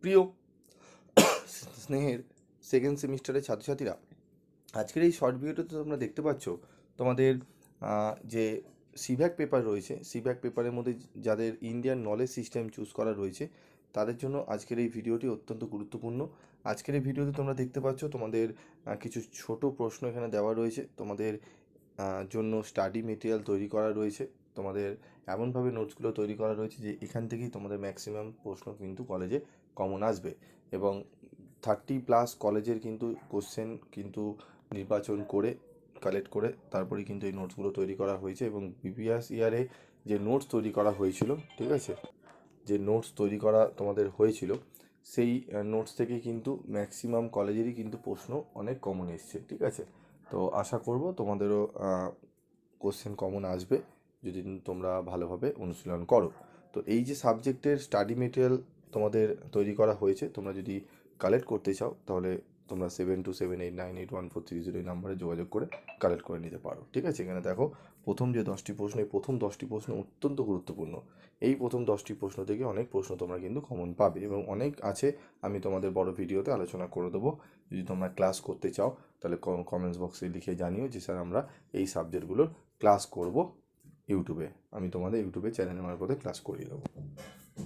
প্রিয় স্নেহের সেকেন্ড সেমিস্টারের ছাত্রছাত্রীরা, আজকের এই শর্ট ভিডিওটাতে তোমরা দেখতে পাচ্ছ তোমাদের যে সিভ্যাক পেপার রয়েছে, সিভ্যাক পেপারের মধ্যে যাদের ইন্ডিয়ান নলেজ সিস্টেম চুজ করা রয়েছে তাদের জন্য আজকের এই ভিডিওটি অত্যন্ত গুরুত্বপূর্ণ। আজকের এই ভিডিওতে তোমরা দেখতে পাচ্ছ তোমাদের কিছু ছোট প্রশ্ন এখানে দেওয়া রয়েছে, তোমাদের জন্য স্টাডি মেটেরিয়াল তৈরি করা রয়েছে, তোমাদের এমনভাবে নোটসগুলো তৈরি করা রয়েছে যে এখান থেকেই তোমাদের ম্যাক্সিমাম প্রশ্ন কিন্তু কলেজে কমন আসবে এবং 30+ কলেজের কিন্তু কোশ্চেন কিন্তু নির্বাচন করে কালেক্ট করে তারপরে কিন্তু এই নোটসগুলো তৈরি করা হয়েছে এবং প্রিভিয়াস ইয়ারে যে নোটস তৈরি করা হয়েছিল, ঠিক আছে, যে নোটস তৈরি করা তোমাদের হয়েছিল সেই নোটস থেকে কিন্তু ম্যাক্সিমাম কলেজেরই কিন্তু প্রশ্ন অনেক কমন এসছে, ঠিক আছে। তো আশা করব তোমাদেরও কোশ্চেন কমন আসবে যদি তোমরা ভালোভাবে অনুশীলন করো। তো এই যে সাবজেক্টের স্টাডি মেটেরিয়াল তোমাদের তৈরি করা হয়েছে, তোমরা যদি কালেক্ট করতে চাও তাহলে তোমরা 7278981430 এই নাম্বারে যোগাযোগ করে কালেক্ট করে নিতে পারো, ঠিক আছে। এখানে দেখো প্রথম যে 10টি প্রশ্ন, এই প্রথম 10টি প্রশ্ন অত্যন্ত গুরুত্বপূর্ণ। এই প্রথম 10টি প্রশ্ন থেকে অনেক প্রশ্ন তোমরা কিন্তু কমন পাবে এবং অনেক আছে, আমি তোমাদের বড় ভিডিওতে আলোচনা করে দেবো। যদি তোমরা ক্লাস করতে চাও তাহলে কমেন্টস বক্সে লিখে জানিও যে স্যার আমরা এই সাবজেক্টগুলোর ক্লাস করব ইউটিউবে। আমি তোমাদের ইউটিউবে চ্যানেলের মারফতে ক্লাস করিয়ে দেবো।